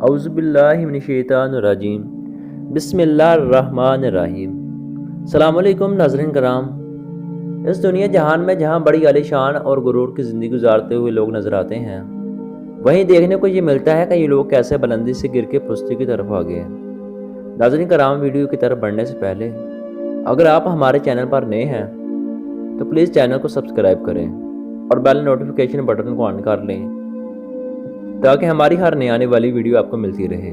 اعوذ باللہ من الشیطان الرجیم بسم اللہ الرحمن الرحیم۔ السلام علیکم ناظرین کرام۔ اس دنیا جہان میں جہاں بڑی عالی شان اور غرور کی زندگی گزارتے ہوئے لوگ نظر آتے ہیں، وہیں دیکھنے کو یہ ملتا ہے کہ یہ لوگ کیسے بلندی سے گر کے پستی کی طرف آگے۔ ناظرین کرام، ویڈیو کی طرف بڑھنے سے پہلے اگر آپ ہمارے چینل پر نئے ہیں تو پلیز چینل کو سبسکرائب کریں اور بیل نوٹیفیکیشن بٹن کو آن کر لیں تاکہ ہماری ہر نئی آنے والی ویڈیو آپ کو ملتی رہے۔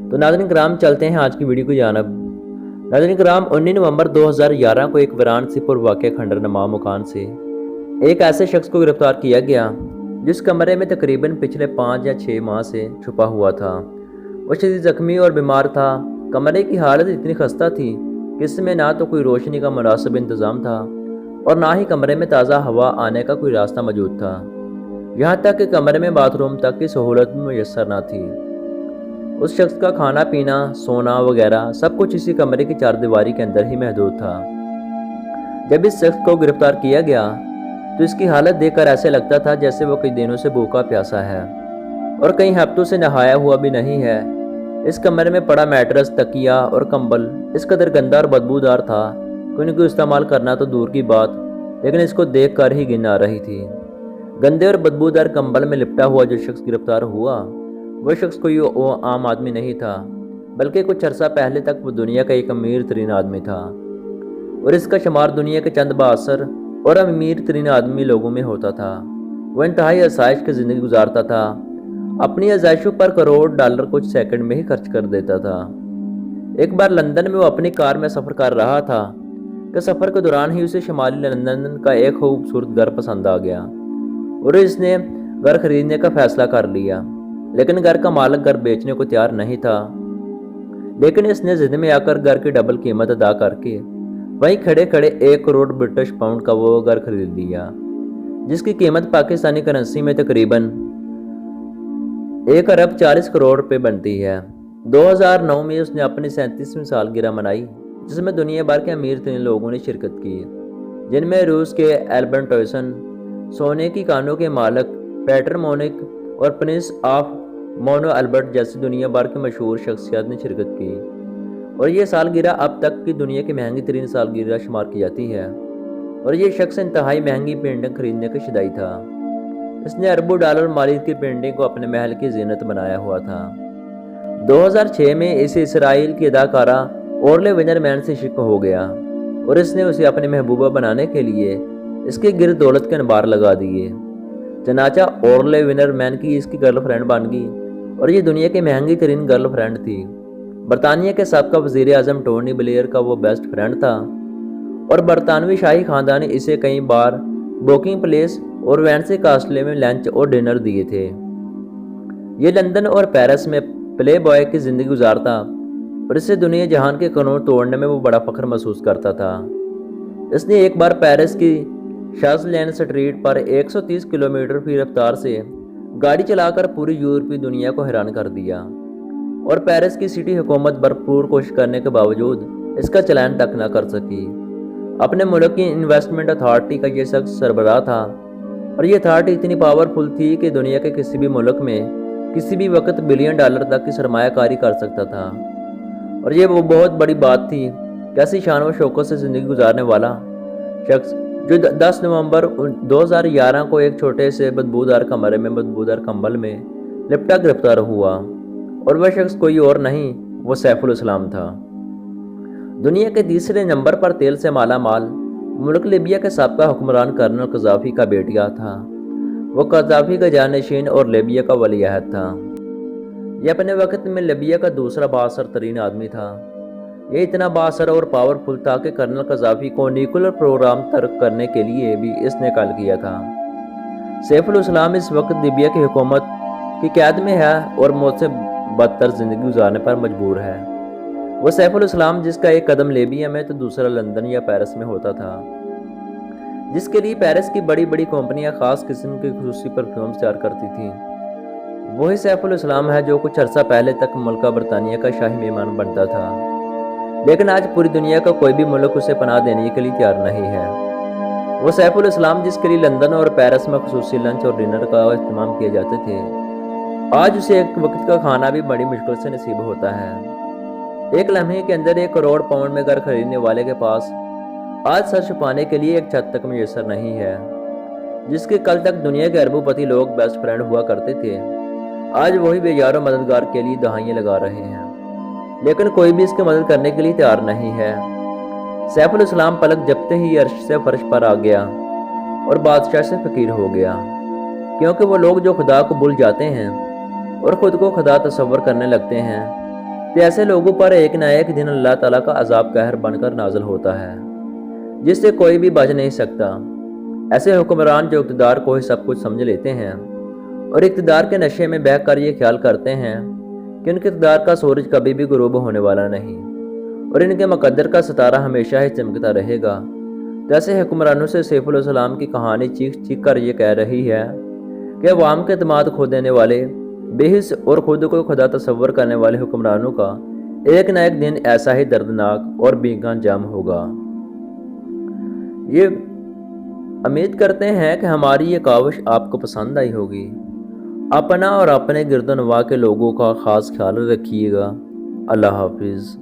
تو ناظرین کرام، چلتے ہیں آج کی ویڈیو کی جانب۔ ناظرین کرام، 19 نومبر 2011 کو ایک ویران سی پر واقع کھنڈر نما مکان سے ایک ایسے شخص کو گرفتار کیا گیا جس کمرے میں تقریباً پچھلے 5 یا 6 ماہ سے چھپا ہوا تھا۔ وہ شدید زخمی اور بیمار تھا۔ کمرے کی حالت اتنی خستہ تھی کہ اس میں نہ تو کوئی روشنی کا مناسب انتظام تھا اور نہ ہی کمرے میں تازہ ہوا آنے کا کوئی راستہ موجود تھا۔ یہاں تک کہ کمرے میں باتھ روم تک کی سہولت بھی میسر نہ تھی۔ اس شخص کا کھانا پینا، سونا وغیرہ سب کچھ اسی کمرے کی 4 دیواری کے اندر ہی محدود تھا۔ جب اس شخص کو گرفتار کیا گیا تو اس کی حالت دیکھ کر ایسے لگتا تھا جیسے وہ کئی دنوں سے بھوکا پیاسا ہے اور کئی ہفتوں سے نہایا ہوا بھی نہیں ہے۔ اس کمرے میں پڑا میٹرس، تکیہ اور کمبل اس قدر گندا اور بدبودار تھا کہ ان کو استعمال کرنا تو دور کی بات، لیکن اس کو دیکھ کر ہی گھن آ رہی تھی۔ گندے اور بدبودار کمبل میں لپٹا ہوا جو شخص گرفتار ہوا، وہ شخص کوئی عام آدمی نہیں تھا، بلکہ کچھ عرصہ پہلے تک وہ دنیا کا ایک امیر ترین آدمی تھا، اور اس کا شمار دنیا کے چند بااثر اور امیر ترین آدمی لوگوں میں ہوتا تھا۔ وہ انتہائی آسائش کی زندگی گزارتا تھا، اپنی آزائشوں پر کروڑ ڈالر کچھ سیکنڈ میں ہی خرچ کر دیتا تھا۔ ایک بار لندن میں وہ اپنی کار میں سفر کر رہا تھا کہ سفر کے دوران ہی اسے شمالی لندن کا ایک خوبصورت گھر پسند آ گیا اور اس نے گھر خریدنے کا فیصلہ کر لیا، لیکن گھر کا مالک گھر بیچنے کو تیار نہیں تھا۔ لیکن اس نے ضد میں آ کر گھر کی ڈبل قیمت ادا کر کے وہیں کھڑے کھڑے 1 کروڑ برٹش پاؤنڈ کا وہ گھر خرید لیا، جس کی قیمت پاکستانی کرنسی میں تقریباً 1 ارب 40 کروڑ روپے بنتی ہے۔ 2009 میں اس نے اپنی 37ویں سالگرہ منائی، جس میں دنیا بھر کے امیر ترین لوگوں نے شرکت کی، جن میں روس کے ایلبرٹوسن، سونے کی کانوں کے مالک پیٹر مونک اور پرنس آف مونو البرٹ جیسی دنیا بھر کے مشہور شخصیات نے شرکت کی، اور یہ سالگرہ اب تک کی دنیا کی مہنگی ترین سالگرہ شمار کی جاتی ہے۔ اور یہ شخص انتہائی مہنگی پینٹنگ خریدنے کا شدائی تھا۔ اس نے اربوں ڈالر مالیت کی پینٹنگ کو اپنے محل کی زینت بنایا ہوا تھا۔ 2006 میں اسے اسرائیل کی اداکارہ اورلے ونرمین سے عشق ہو گیا اور اس نے اسے اپنی محبوبہ بنانے کے لیے اس کے گرد دولت کے انبار لگا دیے۔ چنانچہ اورلے ونرمین کی اس کی گرل فرینڈ بن گئی اور یہ دنیا کی مہنگی ترین گرل فرینڈ تھی۔ برطانیہ کے سابقہ وزیر اعظم ٹونی بلیئر کا وہ بیسٹ فرینڈ تھا اور برطانوی شاہی خاندان نے اسے کئی بار بوکنگ پلیس اور وینسے کاسٹلے میں لنچ اور ڈنر دیے تھے۔ یہ لندن اور پیرس میں پلے بوائے کی زندگی گزارتا اور اسے دنیا جہان کے قانون توڑنے میں وہ بڑا فخر محسوس کرتا تھا۔ اس نے ایک بار پیرس کی شازلین سٹریٹ پر 130 کلومیٹر فی رفتار سے گاڑی چلا کر پوری یورپی دنیا کو حیران کر دیا، اور پیرس کی سٹی حکومت بھرپور کوشش کرنے کے باوجود اس کا چلان تک نہ کر سکی۔ اپنے ملک کی انویسٹمنٹ اتھارٹی کا یہ شخص سربراہ تھا، اور یہ اتھارٹی اتنی پاورفل تھی کہ دنیا کے کسی بھی ملک میں کسی بھی وقت بلین ڈالر تک کی سرمایہ کاری کر سکتا تھا، اور یہ وہ بہت بڑی بات تھی کہ ایسی شان و شوکت سے زندگی گزارنے والا شخص جو 10 نومبر 2011 کو ایک چھوٹے سے بدبودار کمرے میں بدبودار کمبل میں لپٹا گرفتار ہوا، اور وہ شخص کوئی اور نہیں، وہ سیف الاسلام تھا۔ دنیا کے تیسرے نمبر پر تیل سے مالا مال ملک لیبیا کے سابقہ حکمران کرنل قذافی کا بیٹیا تھا۔ وہ قذافی کا جانشین اور لیبیا کا ولی عہد تھا۔ یہ اپنے وقت میں لیبیا کا دوسرا بااثر ترین آدمی تھا۔ یہ اتنا بااثر اور پاورفل تھا کہ کرنل قذافی کو نیوکلیر پروگرام ترک کرنے کے لیے بھی اس نے کال کیا تھا۔ سیف الاسلام اس وقت لیبیا کی حکومت کی قیادت میں ہے اور موت سے بدتر زندگی گزارنے پر مجبور ہے۔ وہ سیف الاسلام جس کا ایک قدم لیبیا میں تو دوسرا لندن یا پیرس میں ہوتا تھا، جس کے لیے پیرس کی بڑی بڑی کمپنیاں خاص قسم کے خصوصی پرفیومز تیار کرتی تھیں، وہی سیف الاسلام ہے جو کچھ عرصہ پہلے تک ملکہ برطانیہ کا شاہی مہمان بنتا تھا، لیکن آج پوری دنیا کا کوئی بھی ملک اسے پناہ دینے کے لیے تیار نہیں ہے۔ وہ سیف الاسلام جس کے لیے لندن اور پیرس میں خصوصی لنچ اور ڈنر کا اہتمام کیے جاتے تھے، آج اسے ایک وقت کا کھانا بھی بڑی مشکل سے نصیب ہوتا ہے۔ ایک لمحے کے اندر 1 کروڑ پاؤنڈ میں گھر خریدنے والے کے پاس آج سر چھپانے کے لیے ایک چھت تک میسر نہیں ہے۔ جس کے کل تک دنیا کے اربوں پتی لوگ بیسٹ فرینڈ ہوا کرتے تھے، آج وہی بے یار و مددگار کے لیے دہائیاں لگا رہے ہیں، لیکن کوئی بھی اس کی مدد کرنے کے لیے تیار نہیں ہے۔ سیف الاسلام پلک جپتے ہی عرش سے فرش پر آ گیا اور بادشاہ سے فقیر ہو گیا، کیونکہ وہ لوگ جو خدا کو بھول جاتے ہیں اور خود کو خدا تصور کرنے لگتے ہیں، تو ایسے لوگوں پر ایک نہ ایک دن اللہ تعالیٰ کا عذاب قہر بن کر نازل ہوتا ہے، جس سے کوئی بھی بچ نہیں سکتا۔ ایسے حکمران جو اقتدار کو ہی سب کچھ سمجھ لیتے ہیں اور اقتدار کے نشے میں بہہ کر یہ خیال کرتے ہیں کہ ان کے اقتدار کا سورج کبھی بھی غروب ہونے والا نہیں اور ان کے مقدر کا ستارہ ہمیشہ ہی چمکتا رہے گا، تو ایسے حکمرانوں سے سیف الاسلام کی کہانی چیخ چیخ کر یہ کہہ رہی ہے کہ عوام کے اعتماد کھو دینے والے، بے حس اور خود کو خدا تصور کرنے والے حکمرانوں کا ایک نہ ایک دن ایسا ہی دردناک اور بینگا انجام ہوگا۔ یہ امید کرتے ہیں کہ ہماری یہ کاوش آپ کو پسند آئی ہوگی۔ اپنا اور اپنے گرد و نواح کے لوگوں کا خاص خیال رکھیے گا۔ اللہ حافظ۔